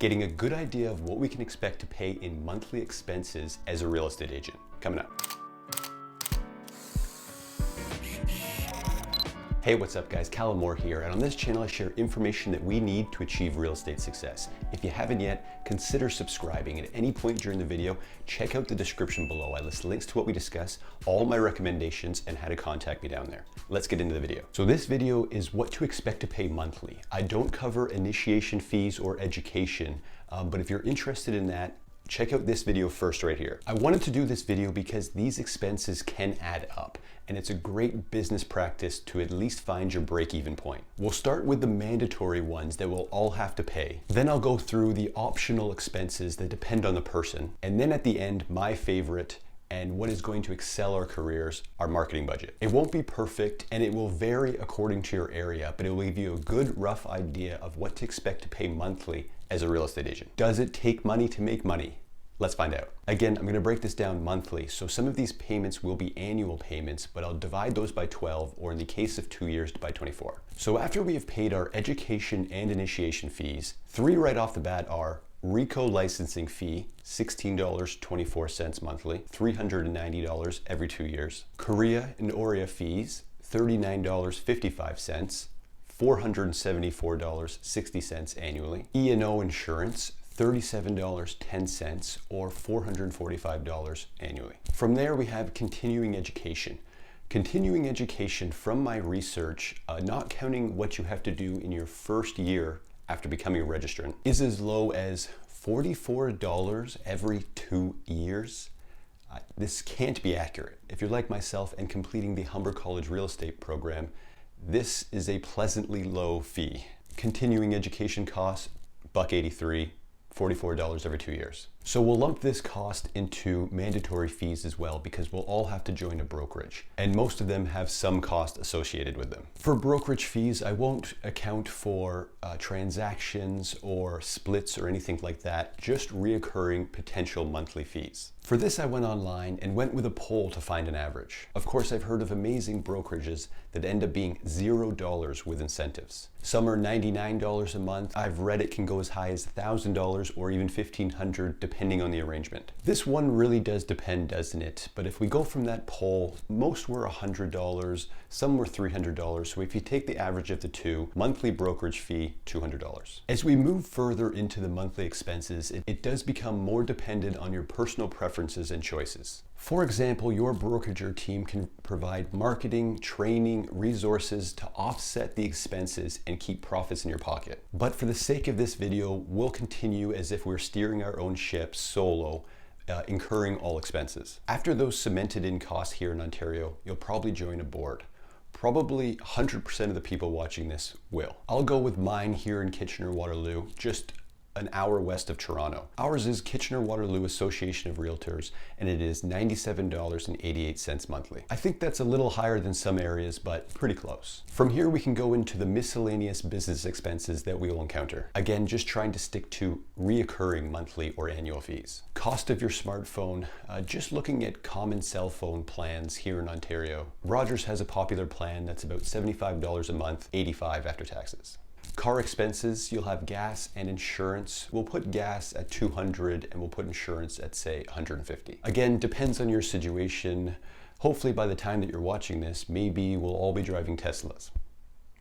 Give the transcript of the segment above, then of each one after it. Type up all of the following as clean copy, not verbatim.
getting a good idea of what we can expect to pay in monthly expenses as a real estate agent. Coming up. Hey, what's up guys? Callum Moore here, and on this channel I share information that we need to achieve real estate success. If you haven't yet, consider subscribing. At any point during the video, check out the description below. I list links to what we discuss, all my recommendations, and how to contact me down there. Let's get into the video. So this video is what to expect to pay monthly. I don't cover initiation fees or education, but if you're interested in that, check out this video first right here. I wanted to do this video because these expenses can add up, and it's a great business practice to at least find your break-even point. We'll start with the mandatory ones that we'll all have to pay. Then I'll go through the optional expenses that depend on the person. And then at the end, my favorite and what is going to excel our careers, our marketing budget. It won't be perfect and it will vary according to your area, but it will give you a good rough idea of what to expect to pay monthly as a real estate agent. Does it take money to make money? Let's find out. Again, I'm gonna break this down monthly. So some of these payments will be annual payments, but I'll divide those by 12, or in the case of 2 years, by 24. So after we have paid our education and initiation fees, 3 right off the bat are RICO licensing fee, $16.24 monthly, $390 every 2 years. Korea and OREA fees, $39.55, $474.60 annually. E&O insurance, $37.10 or $445 annually. From there we have continuing education. Continuing education, from my research, not counting what you have to do in your first year after becoming a registrant, is as low as $44 every 2 years. This can't be accurate. If you're like myself and completing the Humber College real estate program, this is a pleasantly low fee. Continuing education costs, $183. $44 every 2 years. So we'll lump this cost into mandatory fees as well, because we'll all have to join a brokerage, and most of them have some cost associated with them. For brokerage fees, I won't account for transactions or splits or anything like that, just reoccurring potential monthly fees. For this, I went online and went with a poll to find an average. Of course, I've heard of amazing brokerages that end up being $0 with incentives. Some are $99 a month. I've read it can go as high as $1,000 or even $1,500 depending on the arrangement. This one really does depend, doesn't it? But if we go from that poll, most were $100, some were $300. So if you take the average of the two, monthly brokerage fee, $200. As we move further into the monthly expenses, it does become more dependent on your personal preferences and choices. For example, your brokerage or team can provide marketing, training, resources to offset the expenses and keep profits in your pocket. But for the sake of this video, we'll continue as if we're steering our own ship solo, incurring all expenses. After those cemented in costs here in Ontario, you'll probably join a board. Probably 100% of the people watching this will. I'll go with mine here in Kitchener-Waterloo, just an hour west of Toronto. Ours is Kitchener-Waterloo Association of Realtors, and it is $97.88 monthly. I think that's a little higher than some areas, but pretty close. From here, we can go into the miscellaneous business expenses that we will encounter. Again, just trying to stick to reoccurring monthly or annual fees. Cost of your smartphone, just looking at common cell phone plans here in Ontario. Rogers has a popular plan that's about $75 a month, $85 after taxes. Car expenses, you'll have gas and insurance. We'll put gas at $200 and we'll put insurance at, say, $150. Again, depends on your situation. Hopefully by the time that you're watching this, maybe we'll all be driving Teslas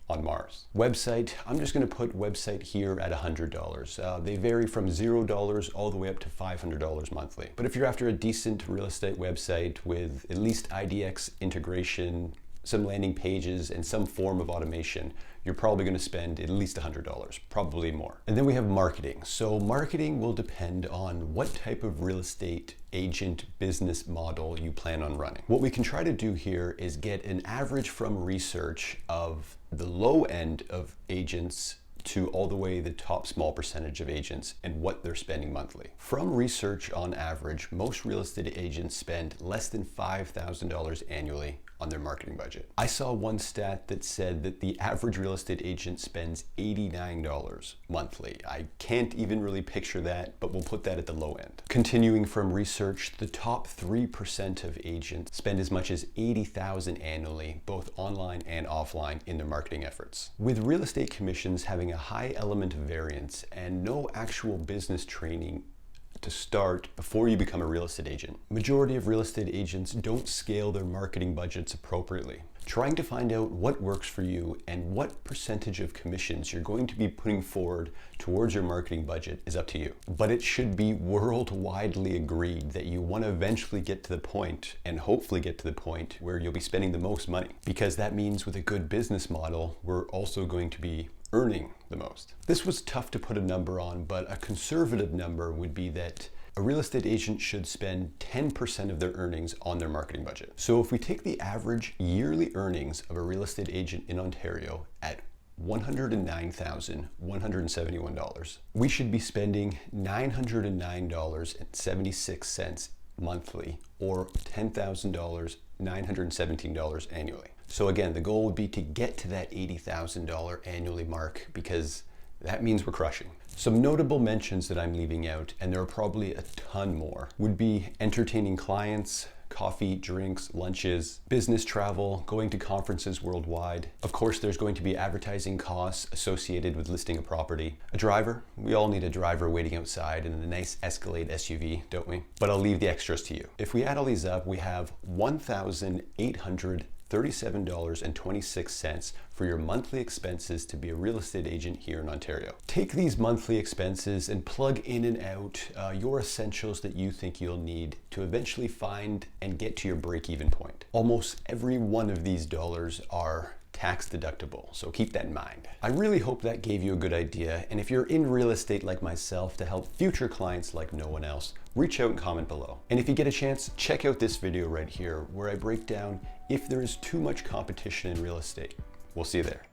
on Mars. Website, I'm just gonna put website here at $100. They vary from $0 all the way up to $500 monthly. But if you're after a decent real estate website with at least IDX integration, some landing pages, and some form of automation, you're probably going to spend at least $100, probably more. And then we have marketing. So marketing will depend on what type of real estate agent business model you plan on running. What we can try to do here is get an average from research of the low end of agents to all the way the top small percentage of agents and what they're spending monthly. From research, on average, most real estate agents spend less than $5,000 annually on their marketing budget. I saw one stat that said that the average real estate agent spends $89 monthly. I can't even really picture that, but we'll put that at the low end. Continuing from research, the top 3% of agents spend as much as $80,000 annually, both online and offline, in their marketing efforts. With real estate commissions having a high element of variance and no actual business training to start before you become a real estate agent, majority of real estate agents don't scale their marketing budgets appropriately. Trying to find out what works for you and what percentage of commissions you're going to be putting forward towards your marketing budget is up to you. But it should be worldwide agreed that you want to eventually get to the point, and hopefully get to the point, where you'll be spending the most money. Because that means with a good business model, we're also going to be earning the most. This was tough to put a number on, but a conservative number would be that a real estate agent should spend 10% of their earnings on their marketing budget. So if we take the average yearly earnings of a real estate agent in Ontario at $109,171, we should be spending $909.76 monthly, or $10,917 annually. So again, the goal would be to get to that $80,000 annually mark, because that means we're crushing. Some notable mentions that I'm leaving out, and there are probably a ton more, would be entertaining clients, coffee, drinks, lunches, business travel, going to conferences worldwide. Of course, there's going to be advertising costs associated with listing a property. A driver, we all need a driver waiting outside in a nice Escalade SUV, don't we? But I'll leave the extras to you. If we add all these up, we have $1,837.26 for your monthly expenses to be a real estate agent here in Ontario. Take these monthly expenses and plug in and out your essentials that you think you'll need to eventually find and get to your break-even point. Almost every one of these dollars are tax deductible, so keep that in mind. I really hope that gave you a good idea, and if you're in real estate like myself to help future clients like no one else, reach out and comment below. And if you get a chance, check out this video right here where I break down if there is too much competition in real estate. We'll see you there.